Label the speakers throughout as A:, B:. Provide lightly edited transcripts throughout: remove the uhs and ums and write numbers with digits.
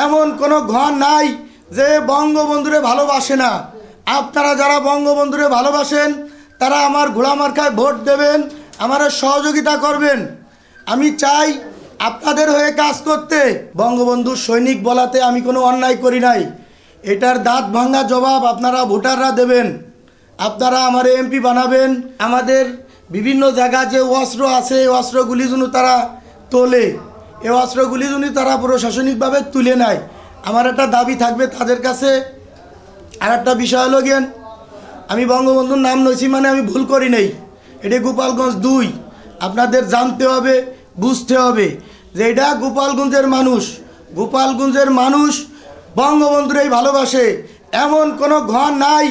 A: এমন কোনো ঘর নাই যে বঙ্গবন্ধুরে ভালোবাসে না। আপনারা যারা বঙ্গবন্ধুরে ভালোবাসেন তারা আমার ঘোড়া মার্কায় ভোট দেবেন, আমার সহযোগিতা করবেন। আমি চাই আপনাদের হয়ে কাজ করতে। বঙ্গবন্ধুর সৈনিক বলাতে আমি কোনো অন্যায় করি নাই, এটার দাঁত ভাঙা জবাব আপনারা ভোটাররা দেবেন। আপনারা আমার এমপি বানাবেন। আমাদের বিভিন্ন জায়গায় যে অস্ত্র আছে এই অস্ত্রগুলি যেন তারা তোলে, এই অস্ত্রগুলি যেন তারা প্রশাসনিকভাবে তুলে নেয়। আমার একটা দাবি থাকবে তাদের কাছে। আর একটা বিষয় হলো গিয়ে, আমি বঙ্গবন্ধুর নাম নইছি মানে আমি ভুল করি নেই। এটা গোপালগঞ্জ 2, আপনাদের জানতে হবে, বুঝতে হবে যে এটা গোপালগঞ্জের মানুষ। গোপালগঞ্জের মানুষ বঙ্গবন্ধুরেই ভালোবাসে। এমন কোনো ঘর নাই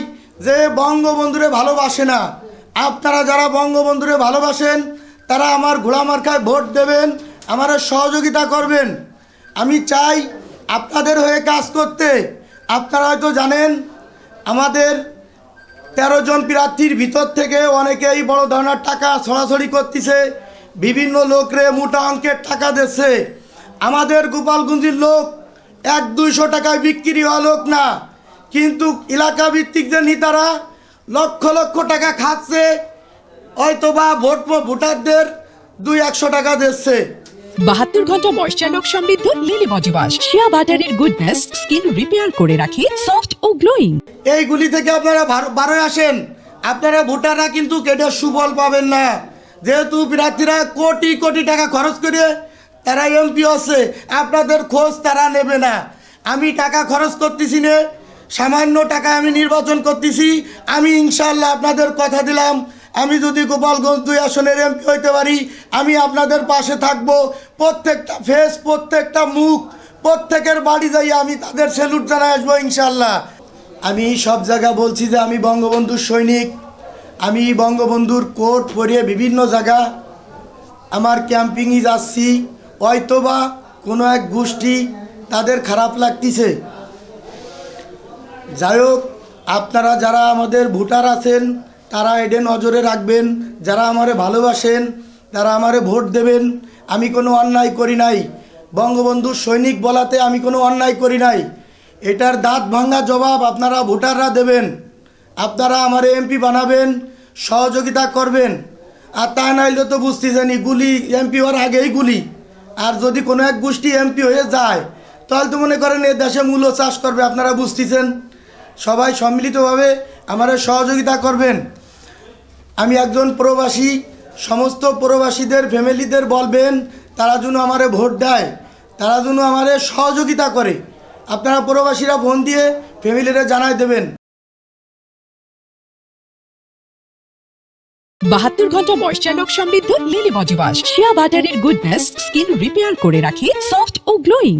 A: যে বঙ্গবন্ধুরে ভালোবাসে না। আপনারা যারা বঙ্গবন্ধুরে ভালোবাসেন তারা আমার ঘোড়া মার্কায় ভোট দেবেন, আমার সহযোগিতা করবেন। আমি চাই আপনাদের হয়ে কাজ করতে। আপনারা হয়তো জানেন আমাদের 13 জন প্রার্থীর ভিতর থেকে অনেকেই বড় ধরনের টাকা ছড়াছড়ি করতেছে, বিভিন্ন লোকরে মোটা অঙ্কের টাকা দিচ্ছে। আমাদের গোপালগঞ্জের লোক 100-200 টাকায় বিক্রি হওয়া লোক না, কিন্তু এলাকা ভিত্তিক যে নেতারা লক্ষ লক্ষ টাকা খাচ্ছে, হয়তোবা ভোটারদের 200-100 টাকা দিচ্ছে।
B: 72 ঘন্টা ময়শ্চার সমৃদ্ধ লিলি বডি ওয়াশ, শিয়া বাটারের গুডনেস স্কিন রিপেয়ার করে রাখে সফট ও গ্লোয়িং।
A: এইগুলি থেকে আপনারা বারোয় আসেন, আপনারা ভোটাররা কিন্তু কেটে সুফল পাবেন না। যেহেতু প্রার্থীরা কোটি কোটি টাকা খরচ করে তারা এমপি হচ্ছে, আপনাদের খোঁজ তারা নেবে না। আমি টাকা খরচ করতেছি না, সামান্য টাকা আমি নির্বাচন করতেছি। আমি ইনশাল্লাহ আপনাদের কথা দিলাম, আমি যদি গোপালগঞ্জ 2 আসনের এমপি হইতে পারি আমি আপনাদের পাশে থাকব। প্রত্যেকটা ফেস, প্রত্যেকটা মুখ, প্রত্যেকের বাড়ি যাই আমি তাদের স্যালুট জানাই আসবো ইনশাল্লাহ। আমি সব জায়গা বলছি যে আমি বঙ্গবন্ধুর সৈনিক। আমি বঙ্গবন্ধুর কোট পরিয়ে বিভিন্ন জায়গা আমার ক্যাম্পিংয়ে যাচ্ছি। হয়তোবা কোনো এক গোষ্ঠী তাদের খারাপ লাগতেছে। যাই হোক, আপনারা যারা আমাদের ভোটার আছেন তারা এডে নজরে রাখবেন। যারা আমারে ভালোবাসেন তারা আমারে ভোট দেবেন। আমি কোনো অন্যায় করি নাই, বঙ্গবন্ধুর সৈনিক বলাতে আমি কোনো অন্যায় করি নাই, এটার দাঁত ভাঙা জবাব আপনারা ভোটাররা দেবেন। আপনারা আমার এমপি বানাবেন, সহযোগিতা করবেন। আর তা নাইলে তো বুঝতেছেন গুলি এমপি হওয়ার আগেই গুলি। আর যদি কোনো এক গোষ্ঠী এমপি হয়ে যায় তাহলে তো মনে করেন এ দেশে মূল্য চাষ করবে। আপনারা বুঝতেছেন, সবাই সম্মিলিতভাবে আমার সহযোগিতা করবেন। আমি একজন প্রবাসী, সমস্ত প্রবাসীদের ফ্যামিলিদের বলবেন তারা যেন আমারে ভোট দেয়, তারা যেন আমারে সহযোগিতা করে। আপনারা প্রবাসীরা ফোন দিয়ে ফ্যামিলিরা জানাই দেবেন।
B: 72 ঘন্টা ময়শ্চার সমৃদ্ধ লিলি বডি ওয়াশ, শিয়া বাটারের গুডনেস স্কিন রিপেয়ার করে রাখে সফট ও গ্লোয়িং।